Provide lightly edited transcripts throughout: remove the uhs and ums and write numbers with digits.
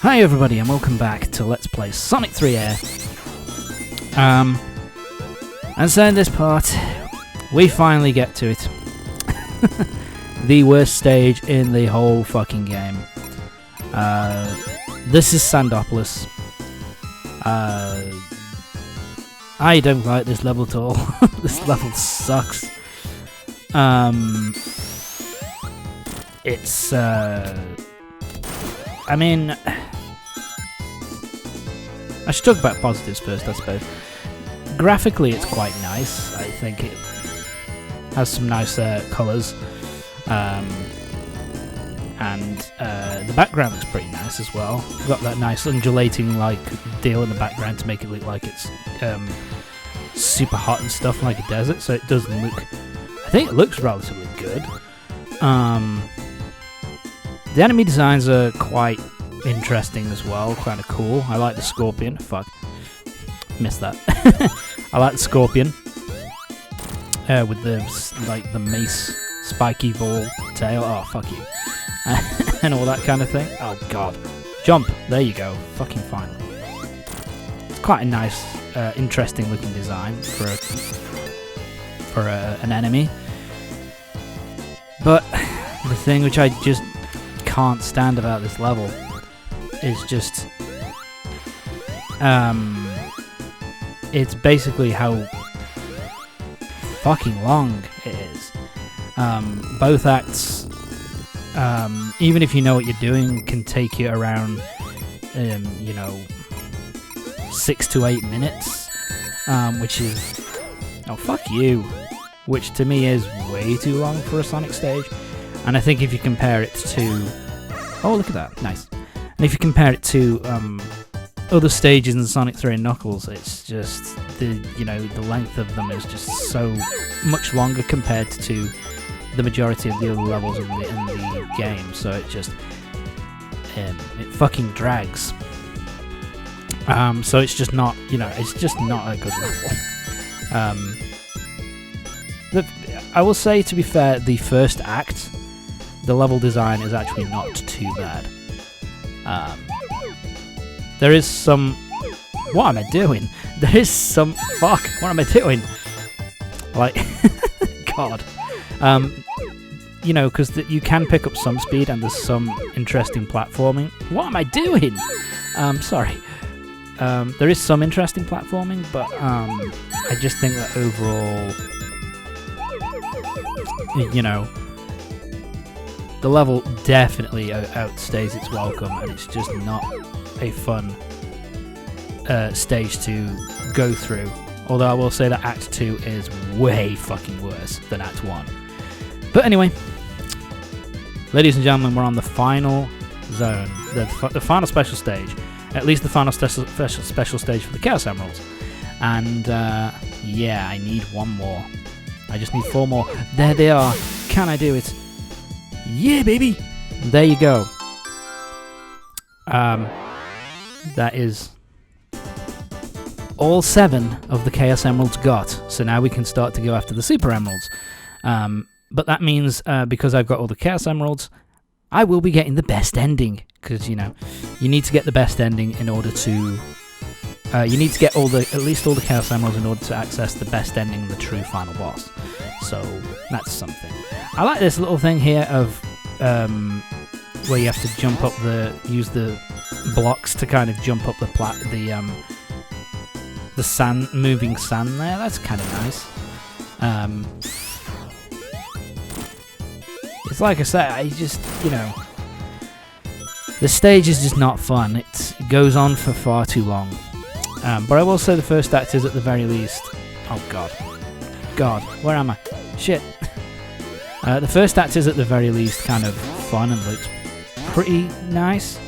Hi everybody and welcome back to Let's Play Sonic 3 Air. And so in this part, we finally get to it. The worst stage in the whole fucking game. This is Sandopolis. I don't like this level at all. This level sucks. It's I mean, I should talk about positives first, I suppose. Graphically, it's quite nice. I think it has some nice colours, and the background looks pretty nice as well. Got that nice undulating like deal in the background to make it look like it's super hot and stuff, like a desert. So it does look. I think it looks relatively good. The enemy designs are quite interesting as well, kind of cool. I like the scorpion. Fuck, missed that. I like the scorpion with the mace spiky ball tail. Oh fuck you, and all that kind of thing. Oh god, jump! There you go. Fucking fine. It's quite a nice, interesting looking design for an enemy. But the thing which I just can't stand about this level is just it's basically how fucking long it is. Both acts, even if you know what you're doing, can take you around 6 to 8 minutes, which is fuck you, which to me is way too long for a Sonic stage. And I think if you compare it to look at that, nice. And if you compare it to other stages in Sonic 3 and Knuckles, it's just the length of them is just so much longer compared to the majority of the other levels in the game. So it just it fucking drags. So it's just not it's just not a good level. I will say, to be fair, the first act, the level design is actually not too bad. There is some... What am I doing? There is some... Fuck! What am I doing? Like... God. Because you can pick up some speed and there's some interesting platforming. What am I doing? Sorry. There is some interesting platforming, but I just think that overall... the level definitely outstays its welcome, and it's just not a fun stage to go through. Although I will say that Act 2 is way fucking worse than Act 1. But anyway, ladies and gentlemen, we're on the final zone, the final special stage. At least the final special stage for the Chaos Emeralds. And yeah, I need one more. I just need 4 more. There they are. Can I do it? Yeah, baby! There you go. That is all 7 of the Chaos Emeralds got. So now we can start to go after the Super Emeralds. But that means, because I've got all the Chaos Emeralds, I will be getting the best ending. Because, you need to get the best ending in order to... you need to get at least all the Chaos Emeralds in order to access the best ending, the true final boss. So that's something. I like this little thing here of where you have to jump up use the blocks to kind of jump up the sand, moving sand there. That's kind of nice. It's like I said, I just the stage is just not fun. It goes on for far too long. But I will say the first act is at the very least... Oh God, where am I? Shit. The first act is at the very least kind of fun and looks pretty nice.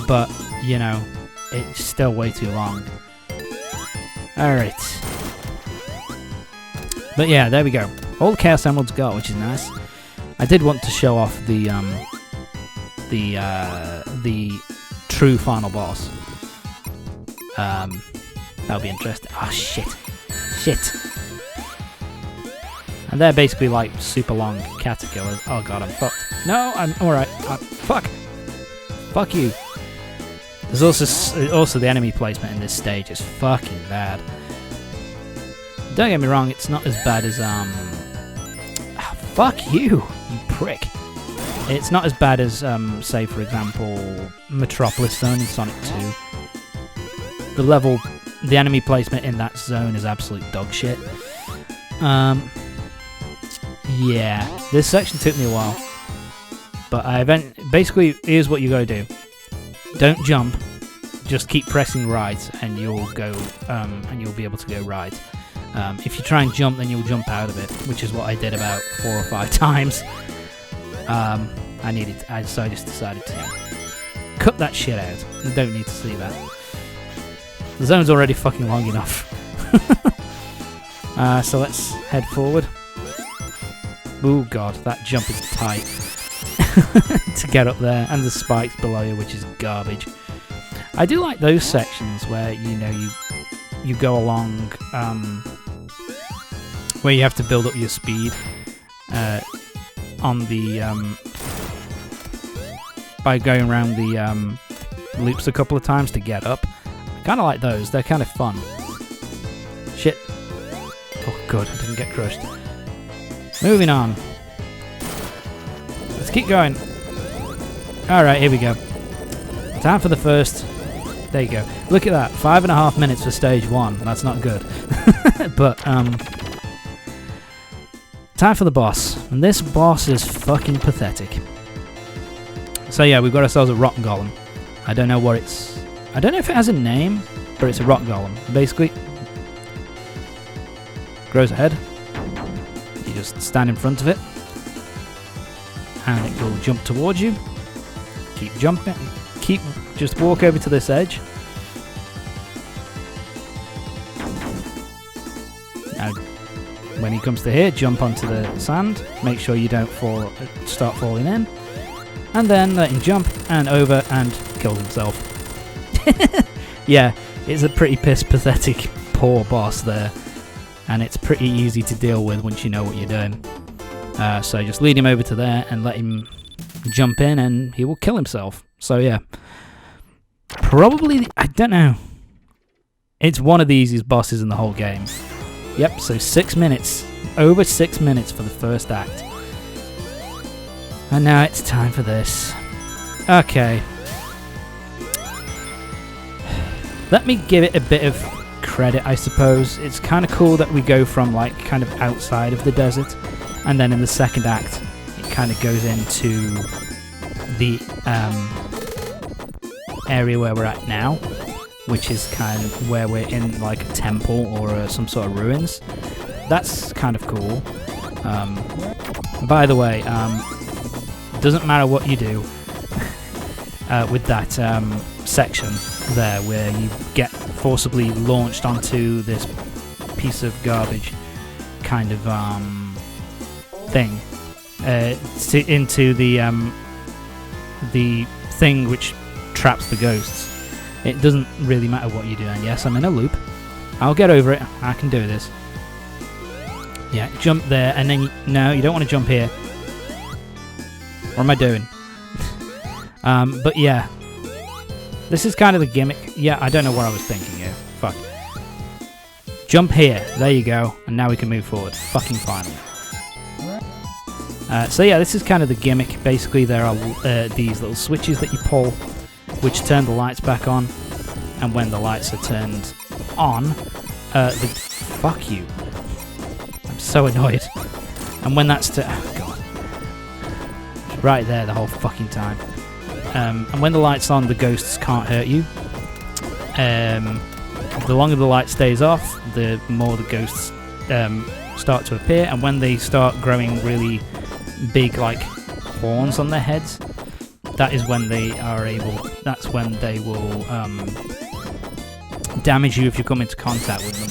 But, it's still way too long. Alright. But yeah, there we go. All the Chaos Emeralds got, which is nice. I did want to show off the true final boss. That'll be interesting. Oh shit. And they're basically like super long caterpillars. Oh god, I'm fucked. No, I'm alright. Fuck. Fuck you. There's also the enemy placement in this stage is fucking bad. Don't get me wrong, it's not as bad as fuck you, you prick. It's not as bad as say for example Metropolis Zone in Sonic 2. The enemy placement in that zone is absolute dog shit. Yeah, this section took me a while, but basically here's what you gotta do. Don't jump, just keep pressing right and you'll go and you'll be able to go right. If you try and jump, then you'll jump out of it, which is what I did about 4 or 5 times. So I just decided to cut that shit out. You don't need to see that. The zone's already fucking long enough. So let's head forward. Oh god, that jump is tight to get up there, and the spikes below you, which is garbage. I do like those sections where you go along, where you have to build up your speed on the by going around the loops a couple of times to get up. I kind of like those. They're kind of fun. Shit. Oh good, I didn't get crushed. Moving on. Let's keep going. Alright, here we go. Time for the first. There you go. Look at that. 5.5 minutes for stage 1. That's not good. But, time for the boss. And this boss is fucking pathetic. So yeah, we've got ourselves a rock golem. I don't know if it has a name, but it's a rock golem. Basically, grows a head. You just stand in front of it, and it will jump towards you. Keep jumping. Just walk over to this edge. Now, when he comes to here, jump onto the sand. Make sure you don't start falling in, and then let him jump and over and kill himself. Yeah, it's a pretty pathetic, poor boss there. And it's pretty easy to deal with once you know what you're doing. So just lead him over to there and let him jump in and he will kill himself. So yeah. Probably, I don't know. It's one of the easiest bosses in the whole game. Yep, so 6 minutes. Over 6 minutes for the first act. And now it's time for this. Okay. Let me give it a bit of credit, I suppose. It's kind of cool that we go from like kind of outside of the desert, and then in the second act it kind of goes into the area where we're at now, which is kind of where we're in like a temple or some sort of ruins. That's kind of cool. By the way, doesn't matter what you do with that section there where you get forcibly launched onto this piece of garbage kind of thing into the thing which traps the ghosts. It doesn't really matter what you do, and yes, I'm in a loop. I'll get over it. I can do this. Yeah, jump there, and then no, you don't want to jump here. What am I doing? But yeah, this is kind of the gimmick. Yeah, I don't know what I was thinking here. Fuck. Jump here. There you go. And now we can move forward. Fucking finally. So yeah, this is kind of the gimmick. Basically, there are these little switches that you pull, which turn the lights back on. And when the lights are turned on, fuck you. I'm so annoyed. And when that's oh god. Right there the whole fucking time. And when the light's on, the ghosts can't hurt you. The longer the light stays off, the more the ghosts start to appear. And when they start growing really big, like horns on their heads, that is when they are able. That's when they will damage you if you come into contact with them.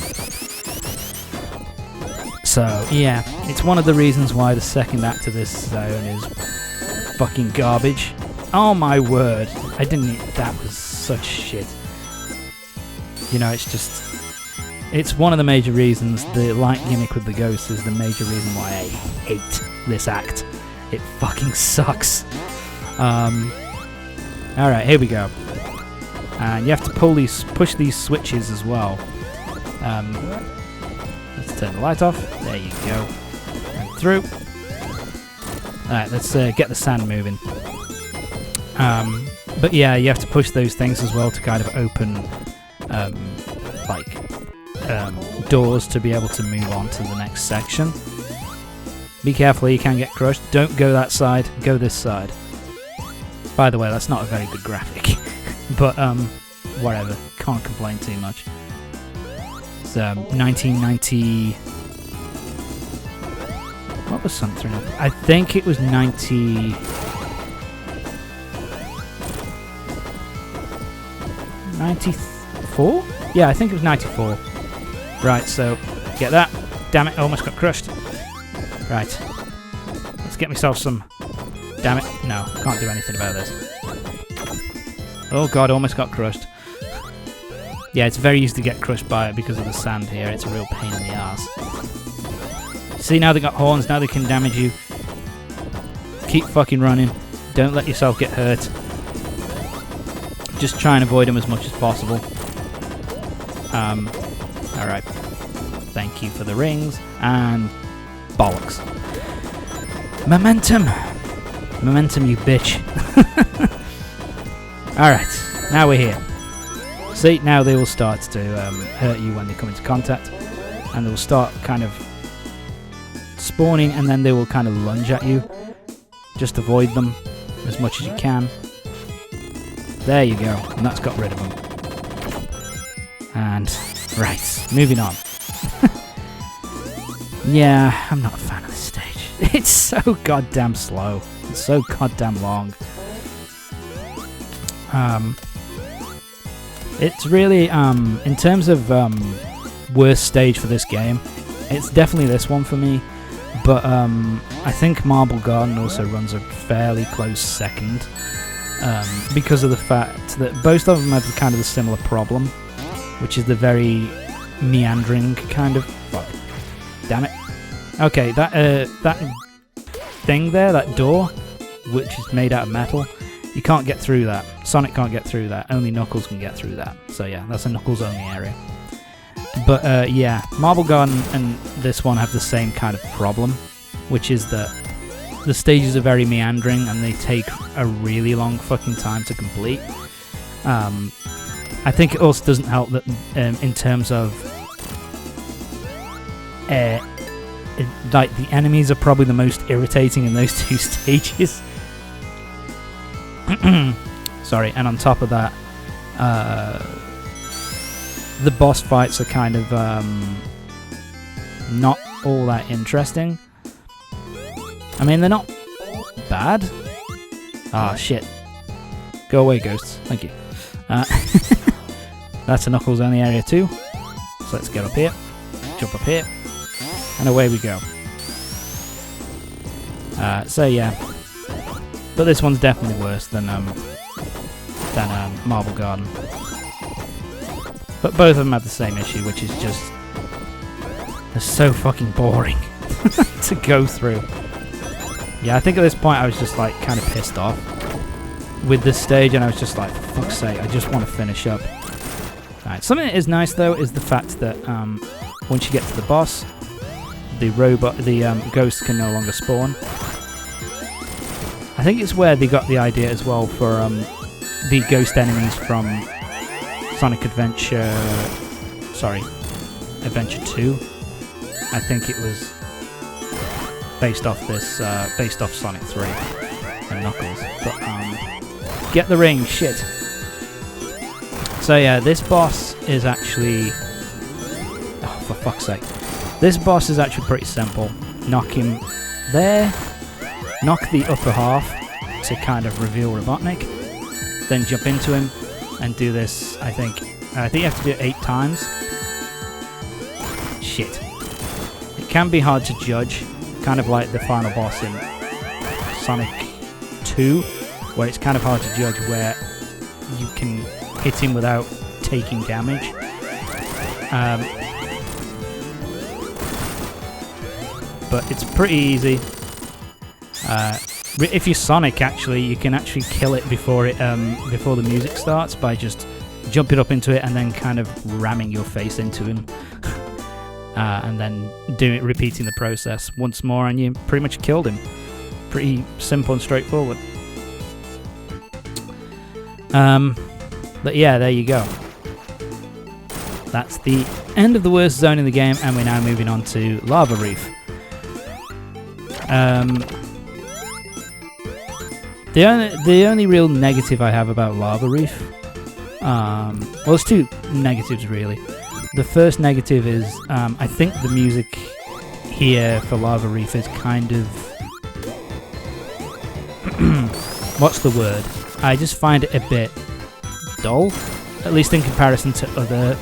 So yeah, it's one of the reasons why the second act of this zone is fucking garbage. Oh my word, that was such shit. You know, it's one of the major reasons. The light gimmick with the ghosts is the major reason why I hate this act. It fucking sucks. Alright, here we go. And you have to push these switches as well. Let's turn the light off. There you go. And through. Alright, let's get the sand moving. But yeah, you have to push those things as well to kind of open doors to be able to move on to the next section. Be careful, you can get crushed. Don't go that side, go this side. By the way, that's not a very good graphic. But whatever, can't complain too much. It's 1990... What was Sonic 3? I think it was 90... 94? Yeah, I think it was 94. Right, so get that. Damn it, I almost got crushed. Right. Let's get myself some... Damn it. No, can't do anything about this. Oh god, almost got crushed. Yeah, it's very easy to get crushed by it because of the sand here. It's a real pain in the ass. See, now they got horns, now they can damage you. Keep fucking running. Don't let yourself get hurt. Just try and avoid them as much as possible. Alright. Thank you for the rings. And bollocks. Momentum! Momentum, you bitch. Alright, now we're here. See, now they will start to hurt you when they come into contact. And they will start kind of spawning, and then they will kind of lunge at you. Just avoid them as much as you can. There you go, and that's got rid of them. And, right, moving on. Yeah, I'm not a fan of this stage. It's so goddamn slow. It's so goddamn long. It's really, in terms of worst stage for this game, it's definitely this one for me. But I think Marble Garden also runs a fairly close second. Because of the fact that both of them have kind of a similar problem, which is the very meandering kind of... Fuck. Damn it. Okay, that thing there, that door, which is made out of metal, you can't get through that. Sonic can't get through that. Only Knuckles can get through that. So yeah, that's a Knuckles-only area. But yeah, Marble Garden and this one have the same kind of problem, which is that the stages are very meandering and they take a really long fucking time to complete. I think it also doesn't help that in terms of like the enemies are probably the most irritating in those two stages. Sorry, and on top of that, the boss fights are kind of not all that interesting. I mean, they're not bad. Ah, shit. Go away, ghosts. Thank you. That's a Knuckles only area too. So let's get up here, jump up here, and away we go. So yeah, but this one's definitely worse than Marble Garden. But both of them have the same issue, which is just they're so fucking boring to go through. Yeah, I think at this point I was just like kind of pissed off with this stage, and I was just like, for fuck's sake, I just want to finish up. Alright, something that is nice though is the fact that once you get to the boss, the ghosts can no longer spawn. I think it's where they got the idea as well for the ghost enemies from Sonic Adventure... Sorry, Adventure 2. I think it was based off this, based off Sonic 3 and Knuckles. But get the ring, shit. So yeah, this boss is actually... Oh, for fuck's sake. This boss is actually pretty simple. Knock him there, knock the upper half to kind of reveal Robotnik, then jump into him and do this, I think you have to do it 8 times. Shit. It can be hard to judge, kind of like the final boss in Sonic 2, where it's kind of hard to judge where you can hit him without taking damage. But it's pretty easy. if you're Sonic, actually, you can actually kill it before before the music starts by just jumping up into it and then kind of ramming your face into him, and then repeating the process once more, and you pretty much killed him. Pretty simple and straightforward. But yeah, there you go. That's the end of the worst zone in the game, and we're now moving on to Lava Reef. The only real negative I have about Lava Reef, well, there's two negatives really. The first negative is I think the music here for Lava Reef is kind of what's the word? I just find it a bit dull, at least in comparison to other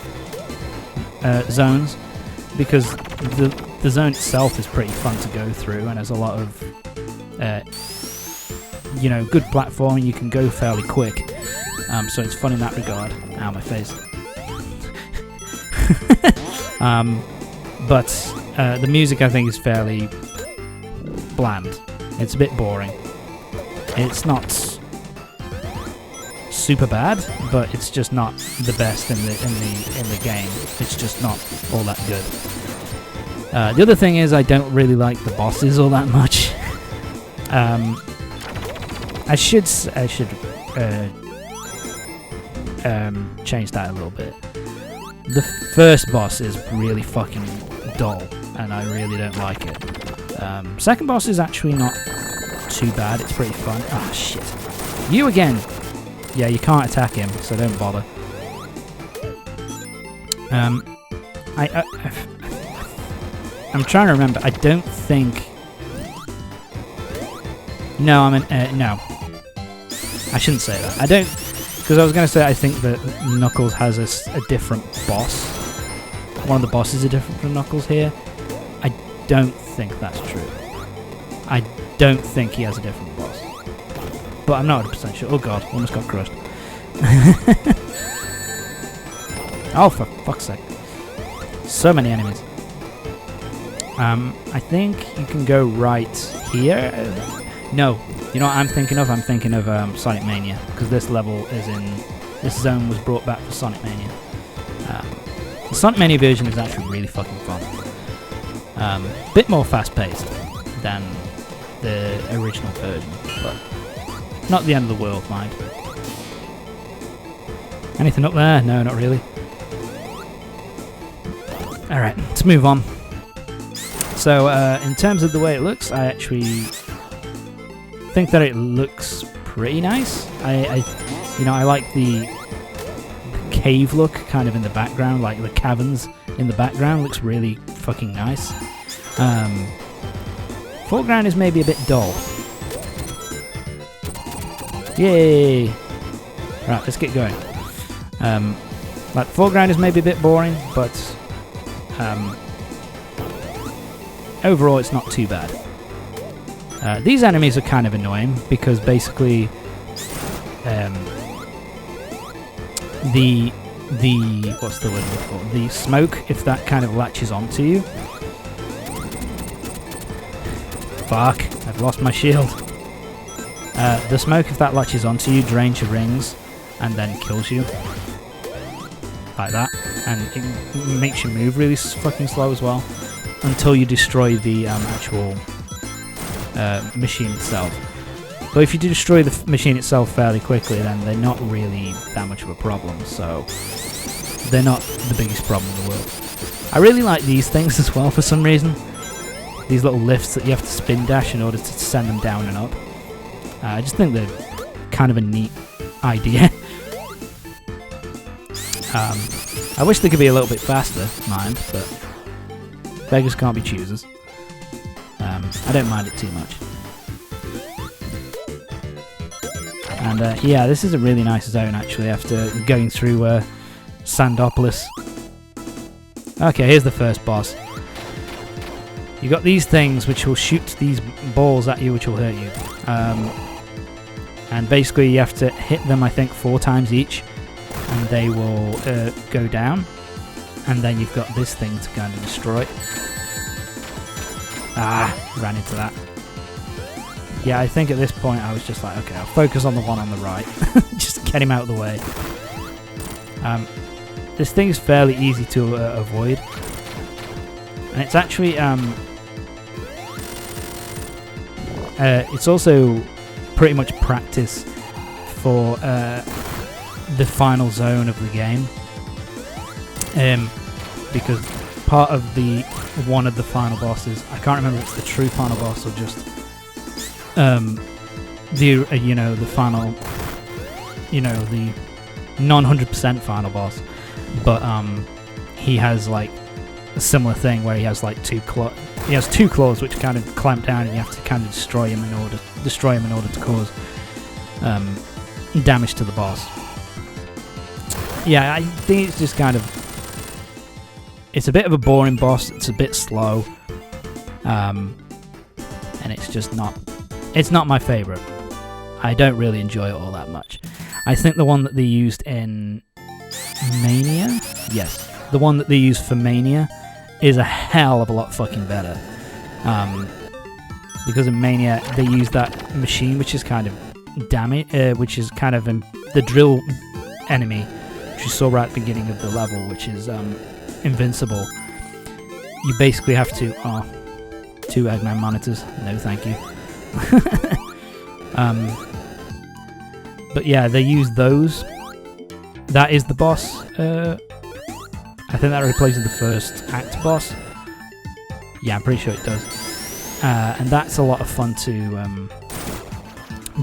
zones, because the zone itself is pretty fun to go through, and there's a lot of good platforming. You can go fairly quick, so it's fun in that regard. Ow, my face. But the music, I think, is fairly bland. It's a bit boring. It's not super bad, but it's just not the best in the game. It's just not all that good. The other thing is I don't really like the bosses all that much. I should change that a little bit. The first boss is really fucking dull, and I really don't like it. Second boss is actually not too bad. It's pretty fun. Ah, shit. You again! Yeah, you can't attack him, so don't bother. I'm trying to remember. I don't think... No, no. I shouldn't say that. I don't... Because I was going to say I think that Knuckles has a different boss. One of the bosses are different from Knuckles here. I don't think that's true. I don't think he has a different boss. But I'm not 100% sure. Oh god, almost got crushed. Oh, for fuck's sake. So many enemies. I think you can go right here. No, you know what I'm thinking of? I'm thinking of Sonic Mania, because this zone was brought back for Sonic Mania. The Sonic Mania version is actually really fucking fun. Bit more fast-paced than the original version, but not the end of the world, mind. Anything up there? No, not really. Alright, let's move on. So, in terms of the way it looks, I actually think that it looks pretty nice. I like the cave look kind of in the background, like the caverns in the background looks really fucking nice. Foreground is maybe a bit dull. Yay! Right, let's get going. Like, foreground is maybe a bit boring, but overall it's not too bad. These enemies are kind of annoying because basically the what's the word for the smoke, if that kind of latches onto you. Fuck! I've lost my shield. The smoke, if that latches onto you, drains your rings and then kills you. Like that. And it makes you move really fucking slow as well. Until you destroy the actual machine itself. But if you do destroy the machine itself fairly quickly, then they're not really that much of a problem. So they're not the biggest problem in the world. I really like these things as well for some reason. These little lifts that you have to spin dash in order to send them down and up. I just think they're kind of a neat idea. I wish they could be a little bit faster, mind, but beggars can't be choosers. I don't mind it too much. And yeah, this is a really nice zone actually after going through Sandopolis. Okay, here's the first boss. You got these things which will shoot these balls at you which will hurt you. And basically you have to hit them, I think, 4 times each, and they will go down. And then you've got this thing to kind of destroy. Ah, ran into that. yeah, I think at this point I was just like, okay, I'll focus on the one on the right. Just get him out of the way. This thing is fairly easy to avoid. And it's actually, it's also pretty much practice for the final zone of the game. Because part of one of the final bosses, I can't remember if it's the true final boss or just the final, the non-100% final boss, but he has like a similar thing where he has like two claws which kind of clamp down, and you have to kind of destroy him in order to cause damage to the boss. Yeah, I think it's just kind of, it's a bit of a boring boss. It's a bit slow, and it's just not my favourite. I don't really enjoy it all that much. I think the one that they used in Mania, yes, the one that they used for Mania is a hell of a lot fucking better. Because in Mania they used that machine which is kind of which is kind of the drill enemy, which you saw right at the beginning of the level, which is invincible. You basically have to... Oh, 2 Eggman monitors. No, thank you. But yeah, they use those. That is the boss. I think that replaces the first act boss. Yeah, I'm pretty sure it does. And that's a lot of fun to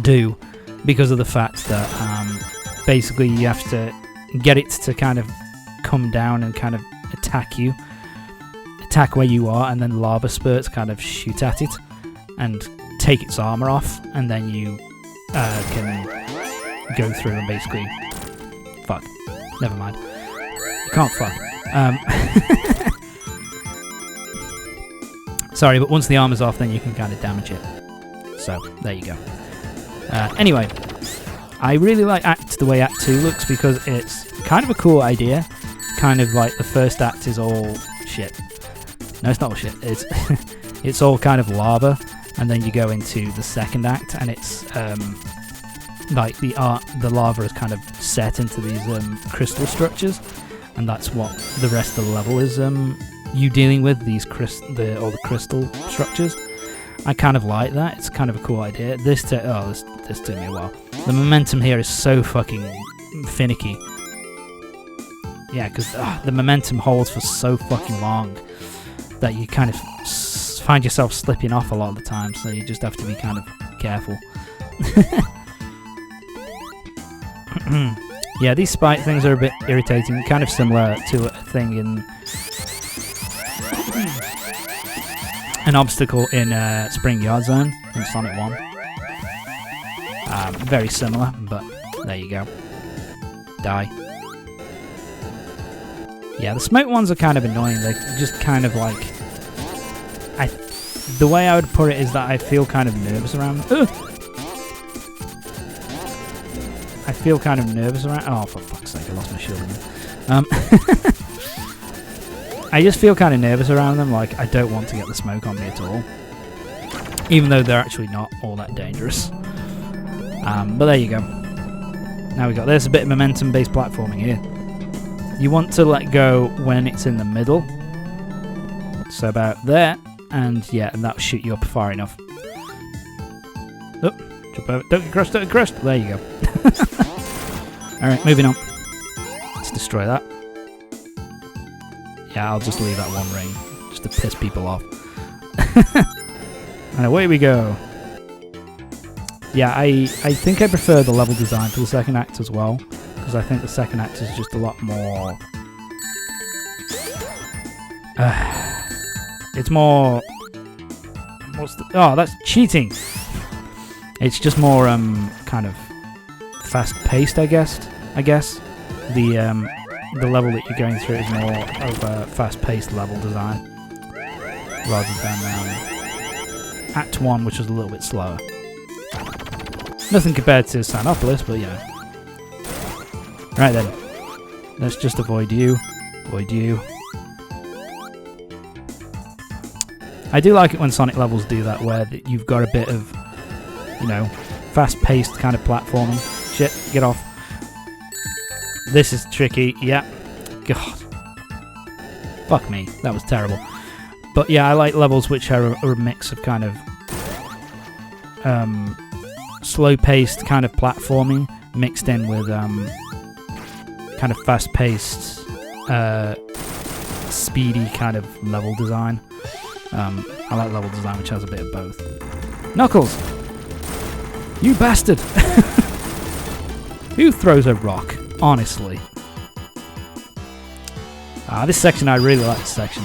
do, because of the fact that basically you have to get it to kind of come down and kind of attack where you are, and then lava spurts kind of shoot at it and take its armor off, and then you can go through and basically fuck. Never mind. You can't fuck. Sorry, but once the armor's off, then you can kind of damage it. So there you go. Anyway, I really like the way Act 2 looks, because it's kind of a cool idea. Kind of like the first act is all shit. No, it's not all shit. It's it's all kind of lava, and then you go into the second act, and it's like the lava is kind of set into these crystal structures, and that's what the rest of the level is. You dealing with these all the crystal structures. I kind of like that. It's kind of a cool idea. This took me a while. The momentum here is so fucking finicky. Yeah, because the momentum holds for so fucking long that you kind of find yourself slipping off a lot of the time, so you just have to be kind of careful. Yeah, these spike things are a bit irritating, kind of similar to a thing in an obstacle in Spring Yard Zone in Sonic 1. Very similar, but there you go. Die. Yeah, the smoke ones are kind of annoying. They just kind of like... the way I would put it is that I feel kind of nervous around them. I feel kind of nervous around... Oh, for fuck's sake, I lost my shield again. I just feel kind of nervous around them, like I don't want to get the smoke on me at all. Even though they're actually not all that dangerous. But there you go. Now we got this, a bit of momentum-based platforming here. You want to let go when it's in the middle. So about there, and yeah, and that'll shoot you up far enough. Oh, jump over. Don't get crushed, don't get crushed. There you go. Alright, moving on. Let's destroy that. Yeah, I'll just leave that one ring, just to piss people off. And away we go. Yeah, I think I prefer the level design for the second act as well, because I think the second act is just a lot more... it's more... Oh, that's cheating! It's just more, kind of fast-paced, I guess. The level that you're going through is more of a fast-paced level design, rather than Act 1, which was a little bit slower. Nothing compared to Sandopolis, but yeah. Right then, let's just avoid you. Avoid you. I do like it when Sonic levels do that, where you've got a bit of you know, fast-paced kind of platforming. Shit, get off. This is tricky. Yeah. God. Fuck me. That was terrible. But yeah, I like levels which are a mix of kind of slow-paced kind of platforming mixed in with kind of fast-paced, speedy kind of level design. I like level design which has a bit of both. Knuckles! You bastard! Who throws a rock? Honestly. This section, I really like this section.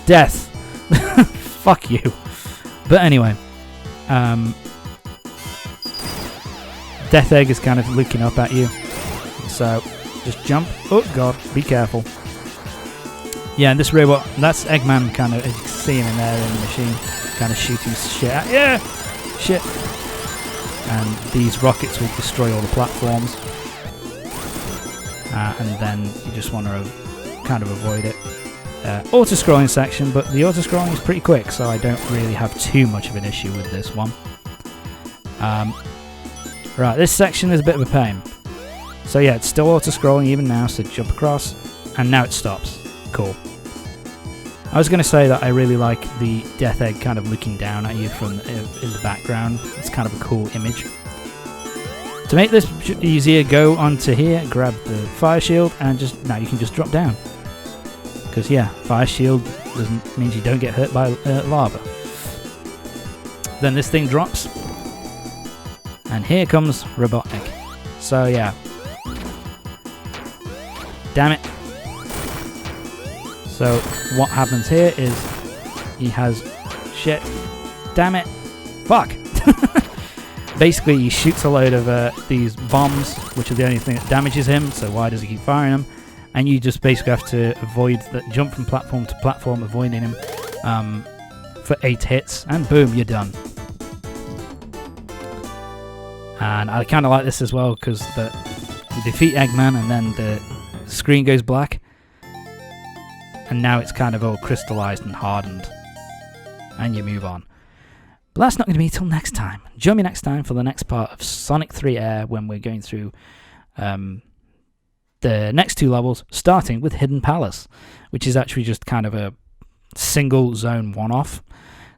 Death! Fuck you. But anyway. Death Egg is kind of looking up at you. So, just jump. Oh god, be careful. Yeah, and this robot, that's Eggman kind of, as you can see him in there in the machine, kind of shooting shit at, yeah! Shit. And these rockets will destroy all the platforms. And then you just want to kind of avoid it. Auto-scrolling section, but the auto-scrolling is pretty quick, so I don't really have too much of an issue with this one. Right, this section is a bit of a pain. So yeah, it's still auto-scrolling even now, so jump across, and now it stops. Cool. I was going to say that I really like the Death Egg kind of looking down at you from in the background. It's kind of a cool image. To make this easier, go onto here, grab the fire shield, and now you can just drop down. Because yeah, fire shield means you don't get hurt by lava. Then this thing drops, and here comes Robotnik. So yeah. Damn it. So what happens here is he has shit. Damn it. Fuck. Basically he shoots a load of these bombs, which are the only thing that damages him, so why does he keep firing them? And you just basically have to avoid that, jump from platform to platform, avoiding him for 8 hits, and boom, you're done. And I kind of like this as well, because you defeat Eggman and then the screen goes black. And now it's kind of all crystallized and hardened. And you move on. But that's not going to be till next time. Join me next time for the next part of Sonic 3 Air, when we're going through the next 2 levels, starting with Hidden Palace, which is actually just kind of a single zone one-off.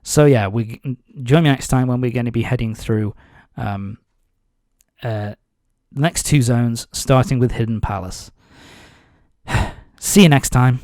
So yeah, join me next time when we're going to be heading through the next 2 zones, starting with Hidden Palace. See you next time.